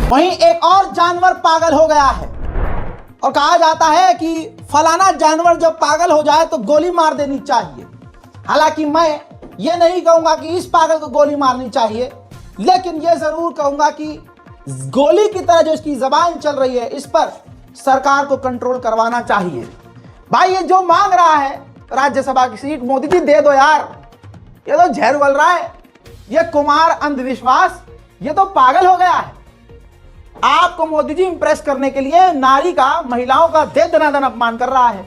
वहीं एक और जानवर पागल हो गया है और कहा जाता है कि फलाना जानवर जब पागल हो जाए तो गोली मार देनी चाहिए। हालांकि मैं ये नहीं कहूंगा कि इस पागल को गोली मारनी चाहिए, लेकिन ये जरूर कहूंगा कि गोली की तरह जो इसकी जबान चल रही है इस पर सरकार को कंट्रोल करवाना चाहिए। भाई ये जो मांग रहा है राज्यसभा की सीट, मोदी जी दे दो यार, ये तो जहर उगल रहा है। ये कुमार अंधविश्वास, ये तो पागल हो गया है। आपको मोदी जी इंप्रेस करने के लिए नारी का, महिलाओं का दे दनादन अपमान कर रहा है।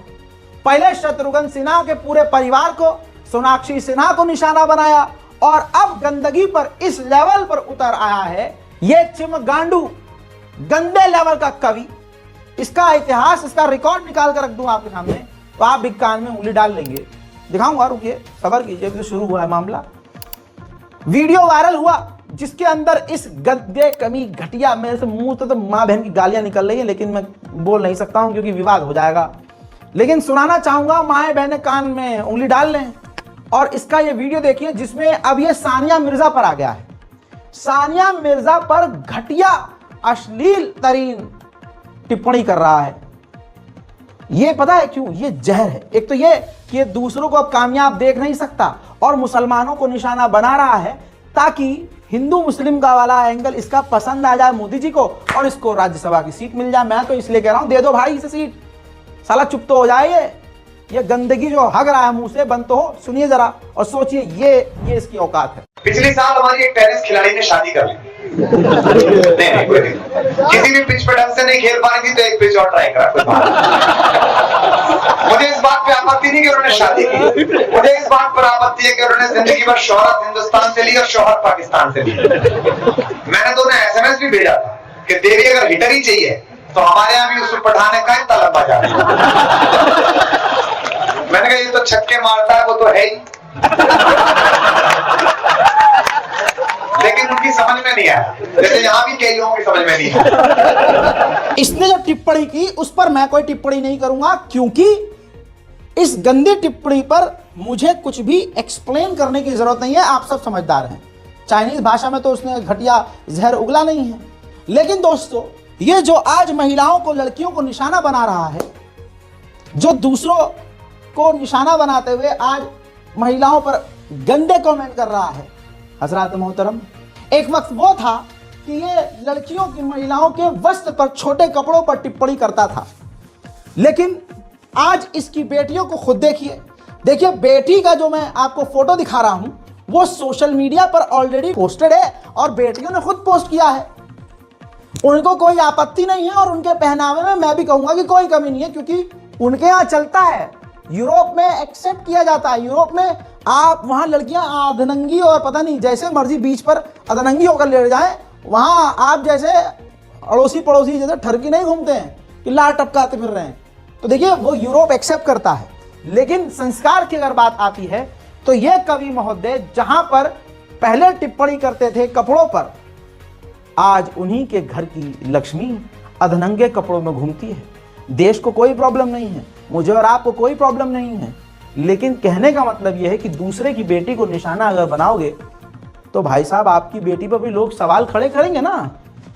पहले शत्रुघ्न सिन्हा के पूरे परिवार को, सोनाक्षी सिन्हा को निशाना बनाया और अब गंदगी पर इस लेवल पर उतर आया है। ये चिमगांडू गंदे लेवल का कवि, इसका इतिहास, इसका रिकॉर्ड निकाल कर रख दूं आपके सामने तो आप भी कान में उंगली डाल लेंगे। दिखाऊंगा, रुकिए, सबर कीजिए, तो शुरू हुआ है मामला। वीडियो वायरल हुआ जिसके अंदर इस गंदे कमी घटिया, मेरे से मुंह तो माँ बहन की गालियां निकल रही है, लेकिन मैं बोल नहीं सकता हूं क्योंकि विवाद हो जाएगा, लेकिन सुनाना चाहूंगा, माए बहने कान में उंगली डाल लें। और इसका ये वीडियो देखिए जिसमें अब ये सानिया मिर्जा पर आ गया है। सानिया मिर्जा पर घटिया अश्लील तरीन टिप्पणी कर रहा है। ये पता है क्यों? ये जहर है। एक तो ये कि ये दूसरों को अब कामयाब देख नहीं सकता और मुसलमानों को निशाना बना रहा है ताकि हिंदू मुस्लिम का वाला एंगल इसका पसंद आ जाए मोदी जी को और इसको राज्यसभा की सीट मिल जाए। मैं तो इसलिए कह रहा हूं दे दो भाई इसे सीट, साला चुप तो हो जाए। ये गंदगी जो हग रहा है मुंह से बंद तो हो। सुनिए जरा और सोचिए, ये इसकी औकात है। पिछले साल हमारी एक टेनिस खिलाड़ी ने शादी कर ली। नहीं, कोई नहीं, किसी भी पिच पर ढंग से नहीं खेल पा रही थी तो एक पिच और ट्राई करा। मुझे इस बात पे आपत्ति नहीं कि उन्होंने शादी की, मुझे इस बात पर आपत्ति है कि उन्होंने जिंदगी भर शोहरत हिंदुस्तान से ली और शोहरत पाकिस्तान से ली। मैंने तो उन्हें SMS भी भेजा था कि देवी अगर हिटर ही चाहिए तो हमारे यहाँ भी उस पठाने का इतना लंबा जा रहा है। मैंने कहा ये तो छक्के मारता है, वो तो है ही, लेकिन उनकी समझ में नहीं आया, जैसे यहाँ भी कई लोगों की समझ में नहीं आया। इसने जो टिप्पणी की उस पर मैं कोई टिप्पणी नहीं करूंगा क्योंकि इस गंदी टिप्पणी पर मुझे कुछ भी एक्सप्लेन करने की जरूरत नहीं है। आप सब समझदार हैं। चाइनीज भाषा में तो उसने घटिया जहर उगला नहीं है। लेकिन दोस्तों, ये जो आज महिलाओं को, लड़कियों को निशाना बना रहा है, जो दूसरों को निशाना बनाते हुए आज महिलाओं पर गंदे कमेंट कर रहा है, हजरात मोहतरम, एक वक्त वो था कि ये लड़कियों की, महिलाओं के वस्त्र पर, छोटे कपड़ों पर टिप्पणी करता था, लेकिन आज इसकी बेटियों को खुद देखिए। बेटी का जो मैं आपको फोटो दिखा रहा हूं वो सोशल मीडिया पर ऑलरेडी पोस्टेड है और बेटियों ने खुद पोस्ट किया है। उनको कोई आपत्ति नहीं है और उनके पहनावे में मैं भी कहूंगा कि कोई कमी नहीं है क्योंकि उनके यहाँ चलता है। यूरोप में एक्सेप्ट किया जाता है। यूरोप में आप, वहां लड़कियां अधनंगी और पता नहीं जैसे मर्जी बीच पर अधनंगी होकर ले जाए, वहां आप जैसे अड़ोसी पड़ोसी जैसे ठरकी नहीं घूमते हैं कि लार टपकाते फिर रहे हैं। तो देखिए वो यूरोप एक्सेप्ट करता है। लेकिन संस्कार की अगर बात आती है तो ये कवि महोदय जहां पर पहले टिप्पणी करते थे कपड़ों पर, आज उन्हीं के घर की लक्ष्मी अधनंगे कपड़ों में घूमती है। देश को कोई प्रॉब्लम नहीं है, मुझे और आपको कोई प्रॉब्लम नहीं है, लेकिन कहने का मतलब यह है कि दूसरे की बेटी को निशाना अगर बनाओगे तो भाई साहब आपकी बेटी पर भी लोग सवाल खड़े करेंगे ना।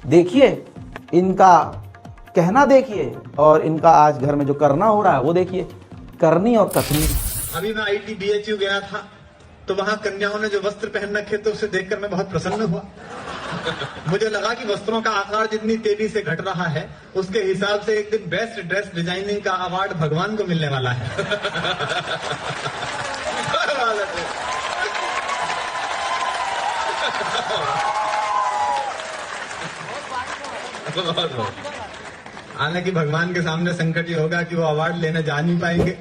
देखिए इनका कहना, देखिए, और इनका आज घर में जो करना हो रहा है वो देखिए, करनी और कथनी। अभी मैं ITBHU गया था तो वहां कन्याओं ने जो वस्त्र पहन रखे थे उसे देखकर मैं बहुत प्रसन्न हुआ। मुझे लगा कि वस्त्रों का आकार जितनी तेजी से घट रहा है उसके हिसाब से एक दिन बेस्ट ड्रेस डिजाइनिंग का अवार्ड भगवान को मिलने वाला है। हालांकि भगवान के सामने संकट ये होगा कि वो अवार्ड लेने जा नहीं पाएंगे।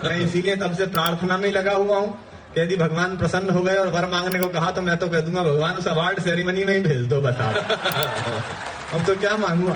मैं इसीलिए तब से प्रार्थना में लगा हुआ हूँ कि यदि भगवान प्रसन्न हो गए और वर मांगने को कहा तो मैं तो कह दूंगा भगवान उस अवार्ड सेरेमनी में ही भेज दो, बता। अब तो क्या मांगू।